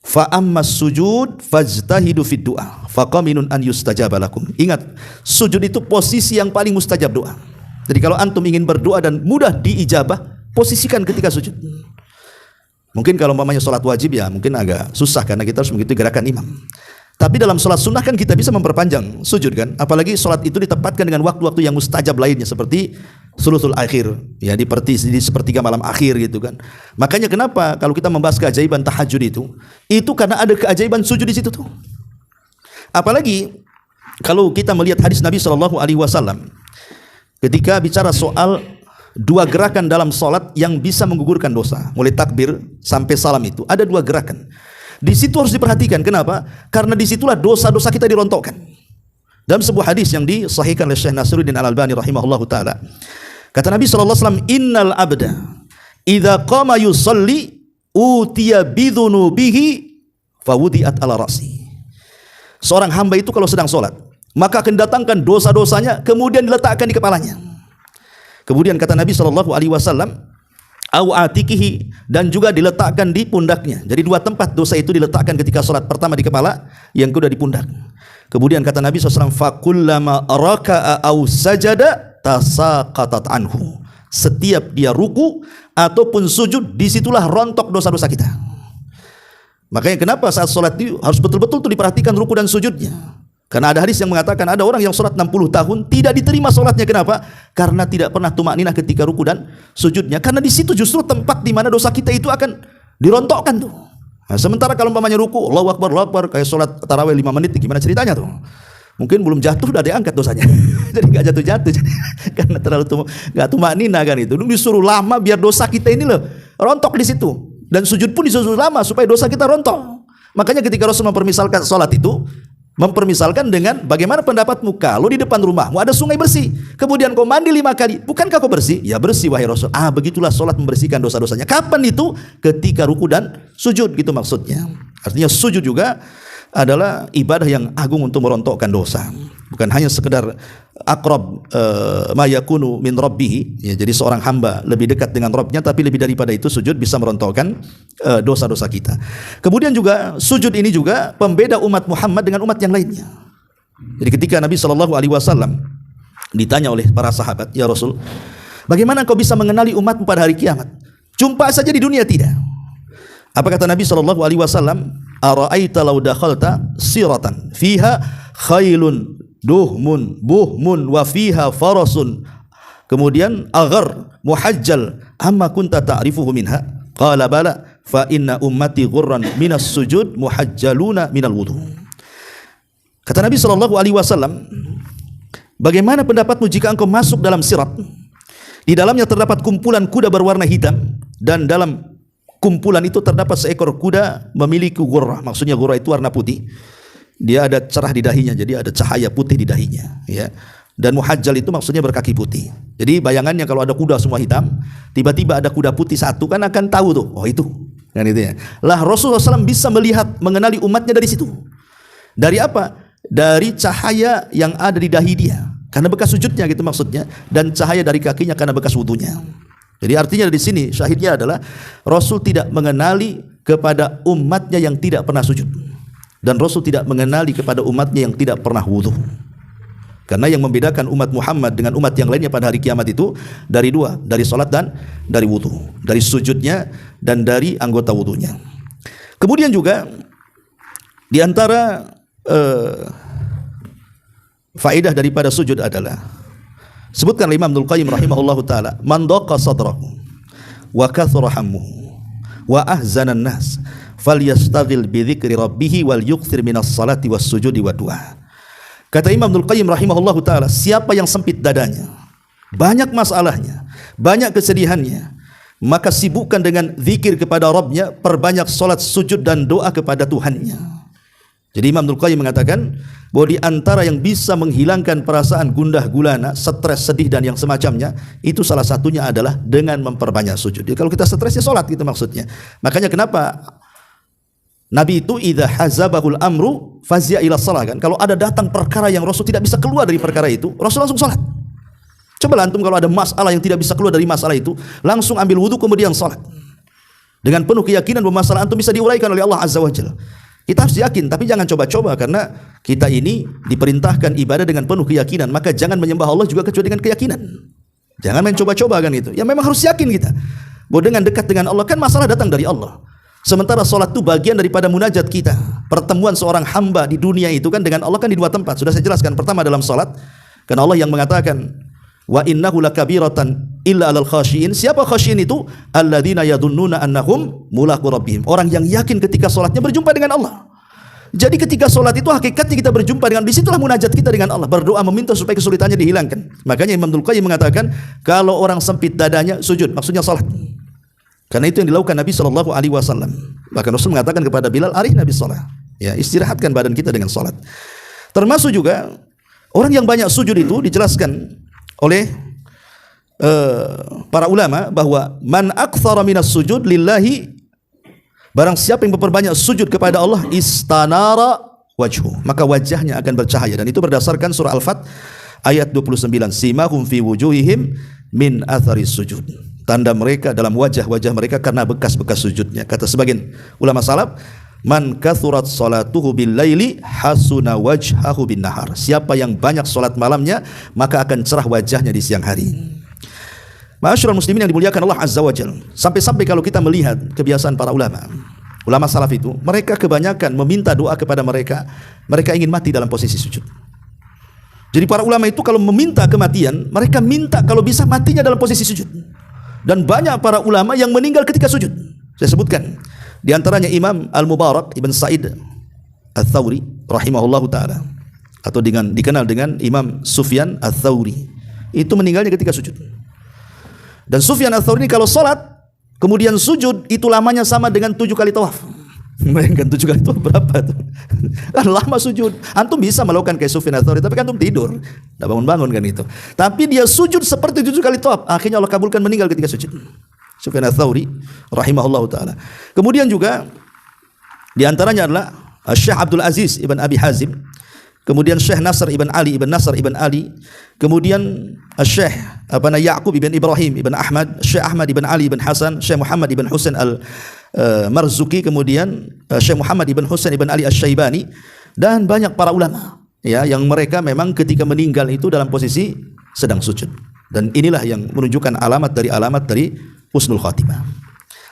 fa ammas sujud fajtahidu fid du'a faqaminun an yustajaba lakum. Ingat, sujud itu posisi yang paling mustajab doa. Jadi kalau antum ingin berdoa dan mudah diijabah, posisikan ketika sujud. Mungkin kalau umpamanya sholat wajib ya mungkin agak susah karena kita harus mengikuti gerakan imam. Tapi dalam sholat sunnah kan kita bisa memperpanjang sujud kan. Apalagi sholat itu ditempatkan dengan waktu-waktu yang mustajab lainnya seperti sulusul akhir, ya di sepertiga malam akhir gitu kan. Makanya kenapa kalau kita membahas keajaiban tahajud itu karena ada keajaiban sujud di situ tuh. Apalagi kalau kita melihat hadis Nabi SAW ketika bicara soal dua gerakan dalam sholat yang bisa menggugurkan dosa, mulai takbir sampai salam itu ada dua gerakan. Di situ harus diperhatikan. Kenapa? Karena disitulah dosa-dosa kita dirontokkan. Dalam sebuah hadis yang disahihkan oleh Syekh Nasiruddin Al-Albani rahimahullahu taala, kata Nabi SAW, innal abda idza qama yusalli utiya bidhunubihi fawudi'at ala ra'si. Seorang hamba itu kalau sedang sholat, maka akan datangkan dosa-dosanya kemudian diletakkan di kepalanya. Kemudian kata Nabi SAW, au atikihi, dan juga diletakkan di pundaknya. Jadi dua tempat dosa itu diletakkan ketika sholat. Pertama di kepala, yang kedua di pundak. Kemudian kata Nabi SAW, fakullama raka'a au sajada tasaqatat anhu. Setiap dia ruku ataupun sujud, disitulah rontok dosa-dosa kita. Makanya kenapa saat sholat itu harus betul-betul tuh diperhatikan ruku dan sujudnya. Karena ada hadis yang mengatakan ada orang yang sholat 60 tahun tidak diterima sholatnya. Kenapa? Karena tidak pernah tumakninah ketika ruku dan sujudnya. Karena di situ justru tempat di mana dosa kita itu akan dirontokkan tuh. Nah, sementara kalau umpamanya ruku, Allahu Akbar, kayak sholat tarawih 5 menit, gimana ceritanya tuh? Mungkin belum jatuh udah diangkat dosanya. Jadi nggak jatuh-jatuh. Karena terlalu nggak tumakninah kan itu. Disuruh lama biar dosa kita ini loh rontok di situ. Dan sujud pun disuruh lama supaya dosa kita rontok. Makanya ketika Rasul mempermisalkan sholat itu, mempermisalkan dengan bagaimana pendapatmu kalau di depan rumahmu ada sungai bersih, kemudian kau mandi 5 kali, bukankah kau bersih? Ya bersih wahai Rasul. Begitulah sholat membersihkan dosa-dosanya. Kapan itu? Ketika ruku dan sujud, gitu maksudnya. Artinya sujud juga adalah ibadah yang agung untuk merontokkan dosa. Bukan hanya sekedar aqrab ma yakunu min rabbih, ya, jadi seorang hamba lebih dekat dengan Rabbnya, tapi lebih daripada itu sujud bisa merontokkan dosa-dosa kita. Kemudian juga sujud ini juga pembeda umat Muhammad dengan umat yang lainnya. Jadi ketika Nabi SAW ditanya oleh para sahabat, ya Rasul, bagaimana kau bisa mengenali umatmu pada hari kiamat? Jumpa saja di dunia tidak? Apa kata Nabi SAW? Ara'aita law dakhalta siratan fiha khailun duhmun buhmun wa fiha farasun, kemudian aghar muhajjal amma kunta ta'rifuhu minha? Qala bala fa inna ummati ghurran minas sujud muhajjaluna minal wudu. Kata Nabi SAW, bagaimana pendapatmu jika engkau masuk dalam sirat, di dalamnya terdapat kumpulan kuda berwarna hitam, dan dalam kumpulan itu terdapat seekor kuda memiliki ghurrah. Maksudnya ghurrah itu warna putih. Dia ada cerah di dahinya, jadi ada cahaya putih di dahinya, ya. Dan muhajjal itu maksudnya berkaki putih. Jadi bayangannya kalau ada kuda semua hitam, tiba-tiba ada kuda putih satu, kan akan tahu tuh, oh itu, kan itu ya. Lah Rasulullah SAW bisa melihat, mengenali umatnya dari situ. Dari apa? Dari cahaya yang ada di dahi dia, karena bekas sujudnya gitu maksudnya, dan cahaya dari kakinya karena bekas wudunya. Jadi artinya di sini syahidnya adalah Rasul tidak mengenali kepada umatnya yang tidak pernah sujud, dan Rasul tidak mengenali kepada umatnya yang tidak pernah wudu. Karena yang membedakan umat Muhammad dengan umat yang lainnya pada hari kiamat itu dari dua, dari salat dan dari wudu, dari sujudnya dan dari anggota wudunya. Kemudian juga di antara faedah daripada sujud adalah, sebutkan Imam Ibnul Qayyim rahimahullahu taala, man daqa sadrahu wa kathura hammuhu wa ahzana an-nas falyastaghil bi dzikri rabbih wal yukthir minas salati was sujudi wa du'a. Kata Imam Ibnul Qayyim rahimahullahu taala, siapa yang sempit dadanya, banyak masalahnya, banyak kesedihannya, maka sibukkan dengan zikir kepada Rabbnya, perbanyak salat, sujud dan doa kepada Tuhannya. Jadi Imam Ibnul Qayyim mengatakan bahwa di antara yang bisa menghilangkan perasaan gundah gulana, stres, sedih dan yang semacamnya, itu salah satunya adalah dengan memperbanyak sujud. Jadi kalau kita stres ya salat gitu maksudnya. Makanya kenapa Nabi itu idza hazabahul amru fazia ila shalah kan. Kalau ada datang perkara yang Rasul tidak bisa keluar dari perkara itu, Rasul langsung salat. Coba antum kalau ada masalah yang tidak bisa keluar dari masalah itu, langsung ambil wudu kemudian salat. Dengan penuh keyakinan bahwa masalah antum bisa diuraikan oleh Allah Azza wa Jalla. Kita harus yakin, tapi jangan coba-coba karena kita ini diperintahkan ibadah dengan penuh keyakinan, maka jangan menyembah Allah juga kecuali dengan keyakinan. Jangan main coba-coba kan itu. Ya memang harus yakin kita bahwa dengan dekat dengan Allah kan masalah datang dari Allah. Sementara salat itu bagian daripada munajat kita. Pertemuan seorang hamba di dunia itu kan dengan Allah kan di dua tempat. Sudah saya jelaskan. Pertama dalam salat, karena Allah yang mengatakan wa innahu lakabiratan illa 'alal khashiin. Siapa khashiin itu? Alladzina yadhunnuna annahum mulaqu rabbihim. Orang yang yakin ketika salatnya berjumpa dengan Allah. Jadi ketika salat itu hakikatnya kita berjumpa dengan, disitulah munajat kita dengan Allah, berdoa meminta supaya kesulitannya dihilangkan. Makanya Imam Ibnul Qayyim mengatakan kalau orang sempit dadanya sujud, maksudnya salat. Karena itu yang dilakukan Nabi SAW. Bahkan Rasul mengatakan kepada Bilal, arihna bis shalah. Ya, istirahatkan badan kita dengan salat. Termasuk juga orang yang banyak sujud itu dijelaskan oleh para ulama bahwa man aktsara minas sujud lillahi, barang siapa yang memperbanyak sujud kepada Allah, istanara wajhu, maka wajahnya akan bercahaya. Dan itu berdasarkan surah Al-Fat ayat 29, simahum fi wujuhihim min athari sujud, tanda mereka dalam wajah-wajah mereka karena bekas-bekas sujudnya. Kata sebagian ulama salaf, man kathurat salatuhu bil laili hasuna wajhahu bin nahar. Siapa yang banyak salat malamnya, maka akan cerah wajahnya di siang hari. Ma'asyiral muslimin yang dimuliakan Allah Azza wa Jalla. Sampai-sampai kalau kita melihat kebiasaan para ulama salaf itu, mereka kebanyakan meminta doa kepada mereka ingin mati dalam posisi sujud. Jadi para ulama itu kalau meminta kematian, mereka minta kalau bisa matinya dalam posisi sujud. Dan banyak para ulama yang meninggal ketika sujud. Saya sebutkan di antaranya Imam Al-Mubarak Ibn Sa'id Al-Thawri rahimahullahu ta'ala, atau dikenal dengan Imam Sufyan Al-Thawri. Itu meninggalnya ketika sujud. Dan Sufyan Al-Thawri ini kalau sholat kemudian sujud, itu lamanya sama dengan 7 kali tawaf. Bayangkan 7 kali tawaf berapa tuh? Kan lama sujud. Antum bisa melakukan kayak Sufyan Al-Thawri, tapi kan antum tidur, tidak bangun-bangun kan itu. Tapi dia sujud seperti 7 kali tawaf. Akhirnya Allah kabulkan meninggal ketika sujud. Sufyan Al-Thawri rahimahullahu ta'ala. Kemudian juga di antaranya adalah Syekh Abdul Aziz Ibn Abi Hazim, kemudian Syekh Nasr Ibn Ali Ibn Nasr Ibn Ali, kemudian Syekh Ya'qub Ibn Ibrahim Ibn Ahmad, Syekh Ahmad Ibn Ali Ibn Hasan, Syekh Muhammad Ibn Husain Al-Marzuki, kemudian Syekh Muhammad Ibn Husain Ibn Ali Asy-Syaibani, dan banyak para ulama ya yang mereka memang ketika meninggal itu dalam posisi sedang sujud. Dan inilah yang menunjukkan alamat dari husnul khatimah.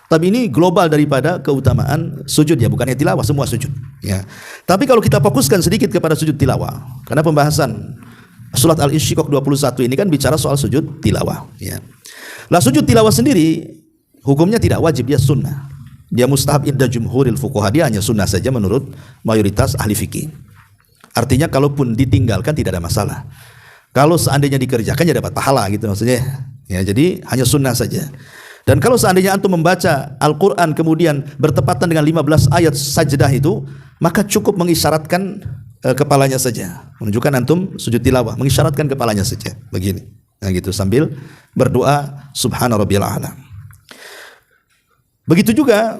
Tapi ini global daripada keutamaan sujud ya, bukannya tilawah, semua sujud ya. Tapi kalau kita fokuskan sedikit kepada sujud tilawah, karena pembahasan surat Al-Insyiqaq 21 ini kan bicara soal sujud tilawah ya. Lah sujud tilawah sendiri hukumnya tidak wajib, dia sunnah. Dia mustahab inda jumhuril fuqaha, dia hanya sunnah saja menurut mayoritas ahli fikih. Artinya kalaupun ditinggalkan tidak ada masalah. Kalau seandainya dikerjakan ya dapat pahala gitu maksudnya. Ya, jadi hanya sunnah saja. Dan kalau seandainya antum membaca Al-Quran kemudian bertepatan dengan 15 ayat sajdah itu, maka cukup mengisyaratkan kepalanya saja, menunjukkan antum sujud tilawah, mengisyaratkan kepalanya saja begini, nah gitu, sambil berdoa subhana rabbiyal a'la. Begitu juga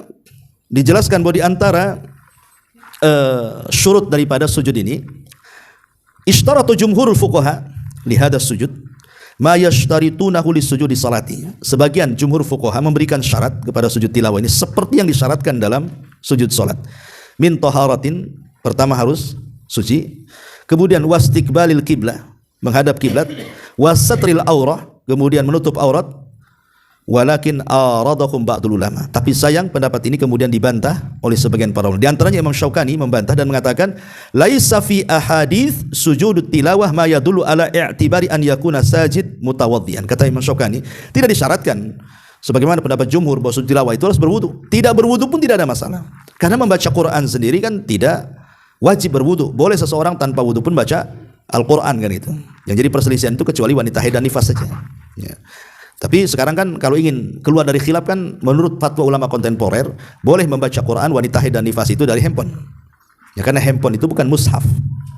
dijelaskan bahwa di antara syurut daripada sujud ini, ishtaratu jumhurul fuqaha li hada sujud ma yashtaritunahu lisujudi salati. Sebagian jumhur fuqaha memberikan syarat kepada sujud tilawah ini seperti yang disyaratkan dalam sujud salat. Min taharatin, pertama harus suci, kemudian wastiqbalil qiblah, menghadap kiblat, wasatril aurah, kemudian menutup aurat. Walakin aradahum ba'dul ulama, tapi sayang pendapat ini kemudian dibantah oleh sebagian para ulama. Di antaranya Imam Syaukani membantah dan mengatakan laisa fi ahadits sujudut tilawah ma yadullu ala i'tibari an yakuna sajid mutawaddian. Kata Imam Syaukani, tidak disyaratkan sebagaimana pendapat jumhur bahwa sujud tilawah itu harus berwudu. Tidak berwudu pun tidak ada masalah. Karena membaca Quran sendiri kan tidak wajib berwudu. Boleh seseorang tanpa wudu pun baca Al-Quran kan itu. Yang jadi perselisihan itu kecuali wanita haid dan nifas saja. Ya. Tapi sekarang kan kalau ingin keluar dari khilaf kan menurut fatwa ulama kontemporer boleh membaca Quran wanita haid dan nifas itu dari handphone. Ya, karena handphone itu bukan mushaf.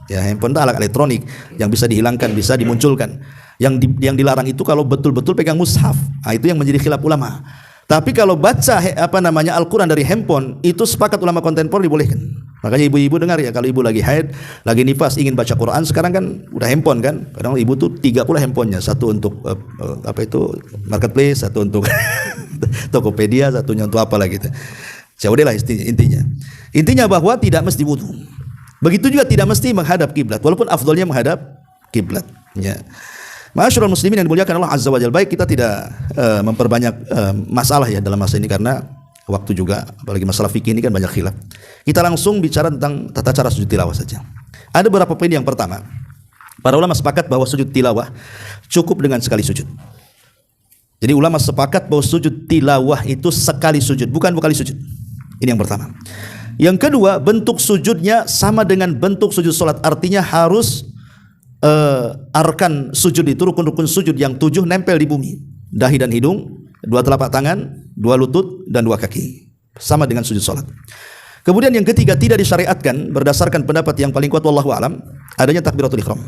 Ya, handphone itu alat elektronik yang bisa dihilangkan, bisa dimunculkan. Yang dilarang itu kalau betul-betul pegang mushaf. Nah, itu yang menjadi khilaf ulama. Tapi kalau baca Al-Quran dari handphone, itu sepakat ulama kontemporer dibolehkan. Makanya ibu-ibu dengar ya, kalau ibu lagi haid, lagi nifas, ingin baca Quran, sekarang kan udah handphone kan. Kadang ibu tuh 3 pula handphonenya, satu untuk marketplace, satu untuk Tokopedia, satunya untuk apa lagi gitu. Ya udahlah intinya bahwa tidak mesti wudu. Begitu juga tidak mesti menghadap kiblat, walaupun afdolnya menghadap kiblat. Ya. Ma'asyiral muslimin yang dimuliakan Allah Azza wa Jalla, baik kita tidak memperbanyak masalah ya dalam masa ini karena waktu juga, apalagi masalah fikih ini kan banyak khilaf. Kita langsung bicara tentang tata cara sujud tilawah saja. Ada beberapa poin. Yang pertama, para ulama sepakat bahwa sujud tilawah cukup dengan sekali sujud. Jadi ulama sepakat bahwa sujud tilawah itu sekali sujud, bukan 2 kali sujud. Ini yang pertama. Yang kedua, bentuk sujudnya sama dengan bentuk sujud salat, artinya harus arkan sujud itu, rukun-rukun sujud yang 7 nempel di bumi. Dahi dan hidung, 2 telapak tangan, 2 lutut, dan 2 kaki. Sama dengan sujud salat. Kemudian yang ketiga, tidak disyariatkan berdasarkan pendapat yang paling kuat wallahu alam, adanya takbiratul ihram.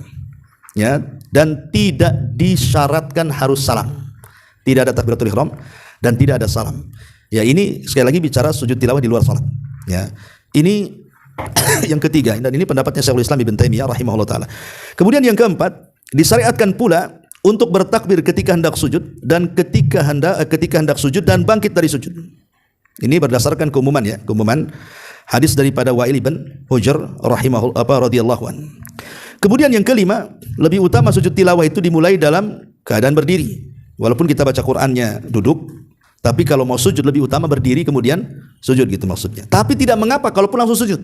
Ya, dan tidak disyaratkan harus salam. Tidak ada takbiratul ihram dan tidak ada salam. Ya, ini sekali lagi bicara sujud tilawah di luar salat. Ya. Ini yang ketiga, dan ini pendapatnya Syekhul Islam Ibnu Taimiyah rahimahullah taala. Kemudian yang keempat, disyariatkan pula untuk bertakbir ketika hendak sujud dan ketika hendak sujud dan bangkit dari sujud. Ini berdasarkan keumuman ya, keumuman hadis daripada Wa'il bin Hujr radhiyallahu an. Kemudian yang kelima, lebih utama sujud tilawah itu dimulai dalam keadaan berdiri. Walaupun kita baca Qur'annya duduk, tapi kalau mau sujud lebih utama berdiri kemudian sujud gitu maksudnya. Tapi tidak mengapa kalaupun langsung sujud.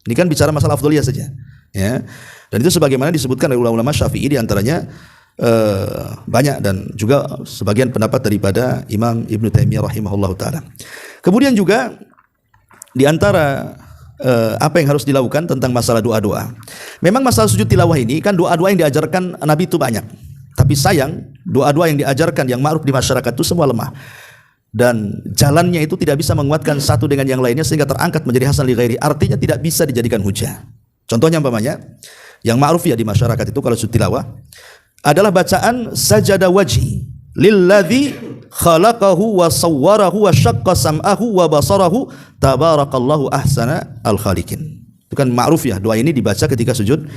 Ini kan bicara masalah afdholiyah saja. Ya. Dan itu sebagaimana disebutkan oleh ulama-ulama Syafi'i, di antaranya banyak, dan juga sebagian pendapat daripada Imam Ibnu Taimiyah rahimahullahu taala. Kemudian juga di antara apa yang harus dilakukan tentang masalah doa-doa. Memang masalah sujud tilawah ini kan doa-doa yang diajarkan Nabi itu banyak. Tapi sayang, doa-doa yang diajarkan yang ma'ruf di masyarakat itu semua lemah. Dan jalannya itu tidak bisa menguatkan satu dengan yang lainnya sehingga terangkat menjadi hasan li ghairi, artinya tidak bisa dijadikan hujah. Contohnya umpamanya yang ma'ruf ya di masyarakat itu kalau sujud tilawah adalah bacaan sajada wajhi lilladzi khalaqahu wa sawwarahu wa syaqqa sam'ahu wa basarahu tabarakallahu ahsana al-khaliqin. Itu kan ma'ruf ya, doa ini dibaca ketika sujud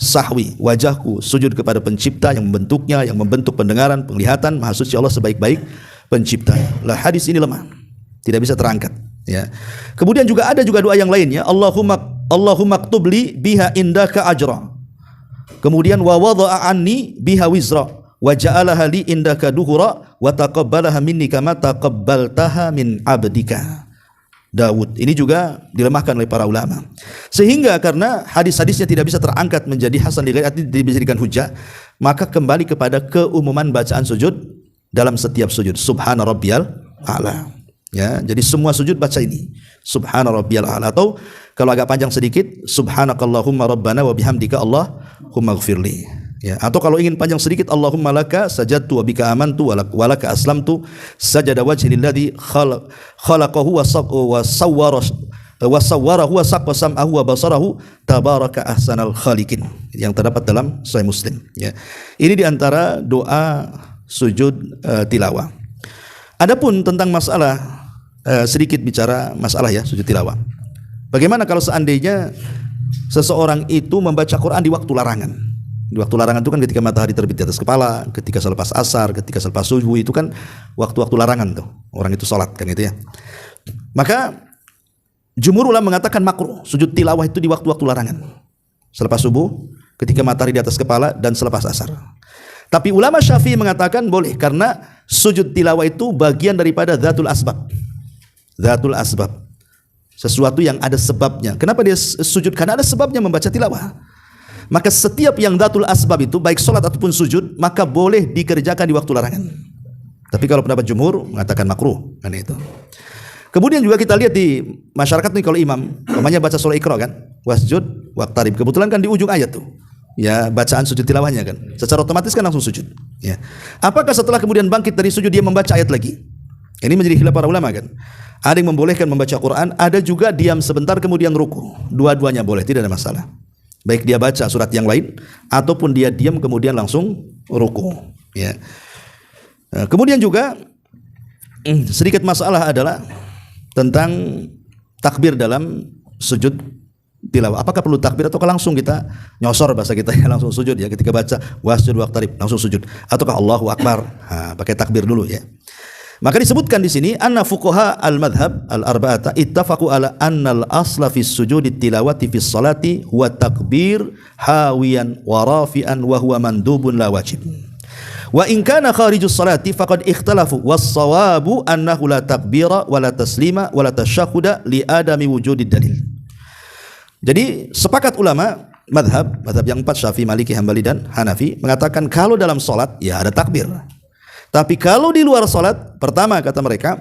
sahwi. Wajahku sujud kepada pencipta yang membentuknya, yang membentuk pendengaran, penglihatan, maha suci Allah sebaik-baik pencipta. Lah hadis ini lemah, tidak bisa terangkat ya. Kemudian juga ada doa yang lainnya, Allahumma ktubli biha indaka ajra. Kemudian wa wada'a anni biha wizra wa ja'alaha li indaka duhura wa taqabbalaha minni kama taqabbaltaha min abdika Daud. Ini juga dilemahkan oleh para ulama. Sehingga karena hadis-hadisnya tidak bisa terangkat menjadi hasan li ghairi, tidak bisa dijadikan hujah, maka kembali kepada keumuman bacaan sujud dalam setiap sujud, subhana rabbiyal a'la. Ya, jadi semua sujud baca ini, subhana rabbiyal a'la, atau kalau agak panjang sedikit, subhanakallahumma rabbana wa bihamdika allahumma ighfirli. Ya, atau kalau ingin panjang sedikit, Allahumma laka sajadtu wa bika amantu wa laka aslamtu sajada wajhi lilladzi khalaqahu wa sawwarahu wa saqqa sam'ahu wa basarahu tabaraka ahsanal khaliqin, yang terdapat dalam Sahih Muslim. Ya. Ini diantara doa sujud tilawah. Adapun tentang masalah sedikit bicara masalah ya sujud tilawah. Bagaimana kalau seandainya seseorang itu membaca Quran di waktu larangan? Di waktu larangan itu kan ketika matahari terbit di atas kepala, ketika selepas asar, ketika selepas subuh, itu kan waktu-waktu larangan tuh. Orang itu salat kan itu ya. Maka jumhur ulama mengatakan makruh sujud tilawah itu di waktu-waktu larangan. Selepas subuh, ketika matahari di atas kepala, dan selepas asar. Tapi ulama Syafi'i mengatakan boleh, karena sujud tilawah itu bagian daripada dzatul asbab. Dzatul asbab, sesuatu yang ada sebabnya. Kenapa dia sujud? Karena ada sebabnya membaca tilawah. Maka setiap yang dzatul asbab itu, baik sholat ataupun sujud, maka boleh dikerjakan di waktu larangan. Tapi kalau pendapat jumhur mengatakan makruh, kan itu. Kemudian juga kita lihat di masyarakat nih, kalau imam namanya baca surah Iqra kan, wasjud waqtarib, kebetulan kan di ujung ayat tuh. Ya, bacaan sujud tilawahnya kan, secara otomatis kan langsung sujud. Ya. Apakah setelah kemudian bangkit dari sujud dia membaca ayat lagi? Ini menjadi khilaf para ulama kan. Ada yang membolehkan membaca Quran, ada juga diam sebentar kemudian ruku. Dua-duanya boleh, tidak ada masalah. Baik dia baca surat yang lain ataupun dia diam kemudian langsung ruku. Ya. Kemudian juga sedikit masalah adalah tentang takbir dalam sujud tilawah. Apakah perlu takbir atau langsung kita nyosor bahasa kita ya, langsung sujud ya ketika baca wasjud waqtarib langsung sujud, ataukah Allahu Akbar pakai takbir dulu ya. Maka disebutkan di sini anna fuqaha al-madhhab al-arba'ata ittafaqu ala anna al-asla fi sujudi tilawati fi sholati huwa takbir hawiyan wa rafi'an wa huwa mandubun la wajib. Wa in kana kharijus sholati faqad ikhtalafu was-shawabu annahu la takbira wa la taslima wa la tashahhuda li adami wujudid dalil. Jadi sepakat ulama madhab yang 4 Syafi'i, Maliki, Hambali dan Hanafi mengatakan kalau dalam salat ya ada takbir. Tapi kalau di luar salat, pertama kata mereka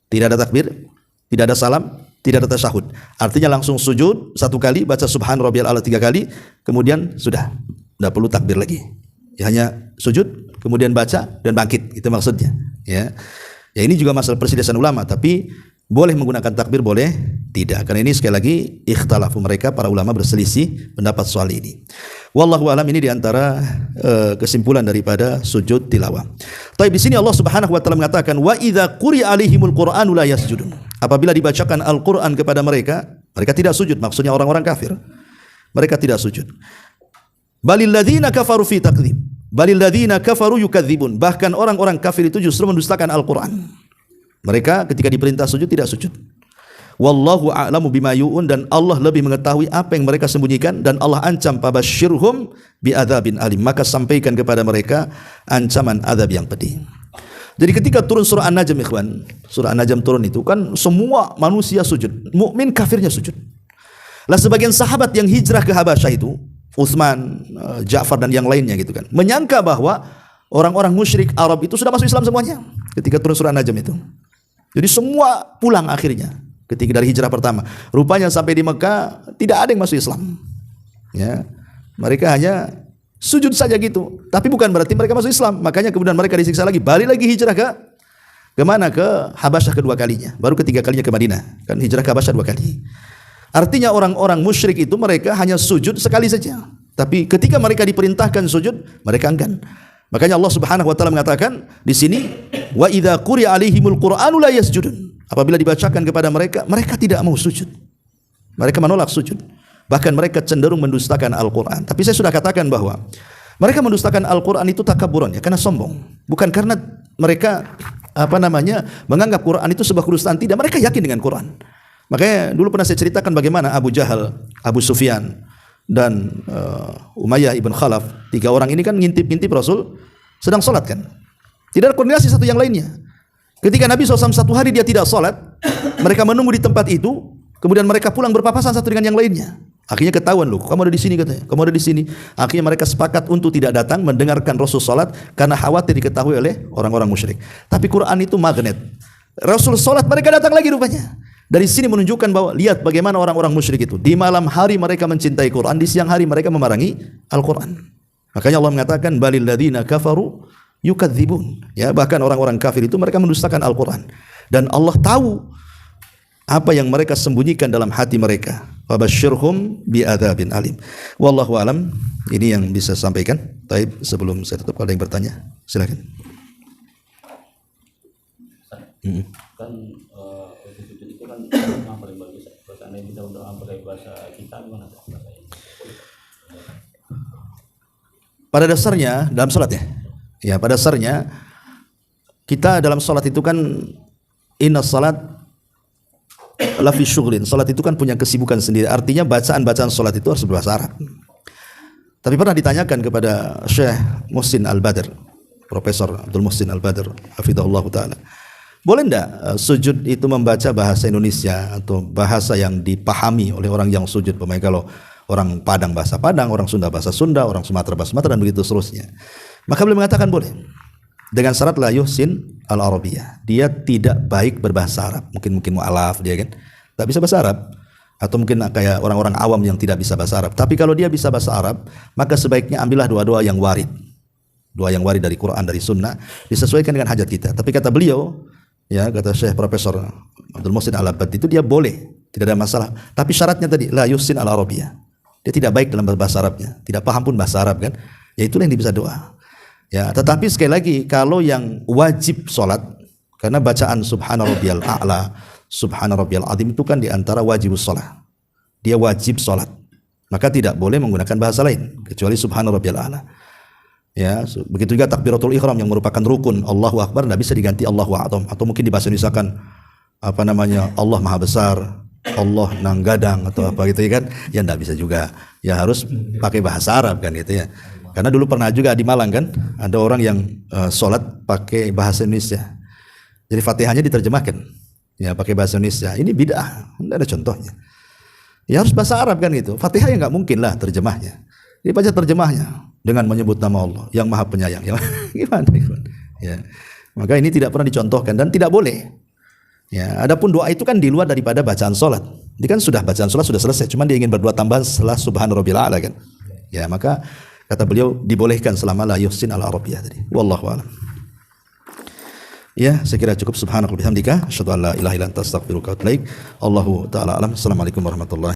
tidak ada takbir, tidak ada salam, tidak ada tasyahud. Artinya langsung sujud 1 kali, baca subhan rabbiyal a'la 3 kali, kemudian sudah, tidak perlu takbir lagi. Ya, hanya sujud, kemudian baca dan bangkit, itu maksudnya. Ya, ini juga masalah perselisihan ulama, tapi boleh menggunakan takbir, boleh tidak. Karena ini sekali lagi ikhtalafu, mereka para ulama berselisih pendapat soal ini. Wallahu alam, ini diantara kesimpulan daripada sujud tilawah. Tapi di sini Allah Subhanahu wa taala mengatakan wa idza quri'a alaihimul qur'anu la yasjudun. Apabila dibacakan Al-Qur'an kepada mereka, mereka tidak sujud. Maksudnya orang-orang kafir. Mereka tidak sujud. Balil ladzina kafaru fi takdzib. Balil ladzina kafaru yukadzibun. Bahkan orang-orang kafir itu justru mendustakan Al-Qur'an. Mereka ketika diperintah sujud tidak sujud. Wallahu a'lamu bima yu'un, dan Allah lebih mengetahui apa yang mereka sembunyikan, dan Allah ancam fabasyirhum bi'adzabin alim, maka sampaikan kepada mereka ancaman azab yang pedih. Jadi ketika turun surah An-Najm ikhwan, surah An-Najm turun itu kan semua manusia sujud, mukmin kafirnya sujud. Lah sebagian sahabat yang hijrah ke Habasyah itu, Utsman, Ja'far dan yang lainnya gitu kan, menyangka bahwa orang-orang musyrik Arab itu sudah masuk Islam semuanya ketika turun surah An-Najm itu. Jadi semua pulang akhirnya ketika dari hijrah pertama. Rupanya sampai di Mekah tidak ada yang masuk Islam. Ya, mereka hanya sujud saja gitu. Tapi bukan berarti mereka masuk Islam. Makanya kemudian mereka disiksa lagi. Balik lagi hijrah ke mana? Ke Habasyah kedua kalinya. Baru ketiga kalinya ke Madinah. Kan hijrah ke Habasyah 2 kali. Artinya orang-orang musyrik itu mereka hanya sujud sekali saja. Tapi ketika mereka diperintahkan sujud, mereka enggan. Makanya Allah Subhanahu wa taala mengatakan di sini wa idza quri'a alaihimul qur'anu la yasjudun. Apabila dibacakan kepada mereka, mereka tidak mau sujud. Mereka menolak sujud. Bahkan mereka cenderung mendustakan Al-Qur'an. Tapi saya sudah katakan bahwa mereka mendustakan Al-Qur'an itu takabburan ya, karena sombong. Bukan karena mereka menganggap Qur'an itu sebuah kedustaan, tidak, mereka yakin dengan Qur'an. Makanya dulu pernah saya ceritakan bagaimana Abu Jahal, Abu Sufyan dan Umayyah ibn Khalaf, 3 orang ini kan ngintip-ngintip Rasul sedang sholat kan. Tidak ada koordinasi satu yang lainnya. Ketika Nabi SAW 1 hari dia tidak sholat, mereka menunggu di tempat itu, kemudian mereka pulang berpapasan satu dengan yang lainnya. Akhirnya ketahuan, loh, kamu ada di sini katanya, kamu ada di sini. Akhirnya mereka sepakat untuk tidak datang mendengarkan Rasul sholat karena khawatir diketahui oleh orang-orang musyrik. Tapi Quran itu magnet. Rasul sholat mereka datang lagi rupanya. Dari sini menunjukkan bahwa lihat bagaimana orang-orang musyrik itu. Di malam hari mereka mencintai Quran, di siang hari mereka memerangi Al-Quran. Makanya Allah mengatakan balil ladzina kafaru yukadzibun. Ya, bahkan orang-orang kafir itu mereka mendustakan Al-Quran. Dan Allah tahu apa yang mereka sembunyikan dalam hati mereka. Fabasyirhum bi'adzabin alim. Wallahu alam, ini yang bisa saya sampaikan. Baik, sebelum saya tutup, kalau ada yang bertanya, silakan. Kan sujud itu kan yang paling bagus. Bahasa yang bisa untuk pakai bahasa kita gimana bahasanya? Pada dasarnya dalam salat ya, pada dasarnya kita dalam salat itu kan inna salat lafi syughlin. Salat itu kan punya kesibukan sendiri. Artinya bacaan-bacaan salat itu harus berbahasa Arab. Tapi pernah ditanyakan kepada Syekh Muhsin Al-Badr, Profesor Abdul Muhsin Al-Badr, hafizahullah taala, boleh enggak sujud itu membaca bahasa Indonesia atau bahasa yang dipahami oleh orang yang sujud? Pemain kalau orang Padang bahasa Padang, orang Sunda bahasa Sunda, orang Sumatera bahasa Sumatera, dan begitu seterusnya. Maka beliau mengatakan boleh, dengan syarat la yuhsin al-arabiyah. Dia tidak baik berbahasa Arab. Mungkin mu'alaf dia kan, tak bisa bahasa Arab, atau mungkin kayak orang-orang awam yang tidak bisa bahasa Arab. Tapi kalau dia bisa bahasa Arab, maka sebaiknya ambillah doa-doa yang warid. Doa yang warid dari Quran, dari Sunnah, disesuaikan dengan hajat kita. Tapi kata beliau, Ya, kata Syekh Profesor Abdul Muhsin Al-Abbad itu dia boleh, tidak ada masalah. Tapi syaratnya tadi la yusin al-arabiyah. Dia tidak baik dalam bahasa Arabnya, tidak paham pun bahasa Arab kan. Ya itulah yang bisa doa. Ya, tetapi sekali lagi kalau yang wajib salat, karena bacaan subhana rabbiyal a'la, subhana rabbiyal azim itu kan di antara wajibus salat. Dia wajib salat. Maka tidak boleh menggunakan bahasa lain kecuali subhana rabbiyal a'la. Ya, begitu juga takbiratul ihram yang merupakan rukun Allahu Akbar tidak bisa diganti Allahu A'zam, atau mungkin di bahasa Indonesia kan apa namanya Allah Maha Besar, Allah Nanggadang atau apa gitu ya kan, ya tidak bisa juga, ya harus pakai bahasa Arab kan gitu ya. Karena dulu pernah juga di Malang kan ada orang yang sholat pakai bahasa Indonesia, jadi Fatihahnya diterjemahkan ya pakai bahasa Indonesia. Ini bid'ah, tidak ada contohnya. Ya harus bahasa Arab kan gitu. Fatihah ya nggak mungkin lah terjemahnya. Dia baca terjemahnya dengan menyebut nama Allah yang Maha Penyayang. Ya, gimana? Ya. Maka ini tidak pernah dicontohkan dan tidak boleh. Ya, adapun doa itu kan di luar daripada bacaan salat. Ini kan sudah bacaan salat sudah selesai, cuman dia ingin berdoa tambahan setelah subhana rabbil a'la kan. Ya, maka kata beliau dibolehkan selama la yuhsin al-arabiyah tadi. Wallahu a'lam. Ya, saya kira cukup. Subhanakallahumma bihamdika asyhadu an la ilaha illa anta astaghfiruka wa atubu ilaik. Allahu taala alam. Assalamualaikum warahmatullahi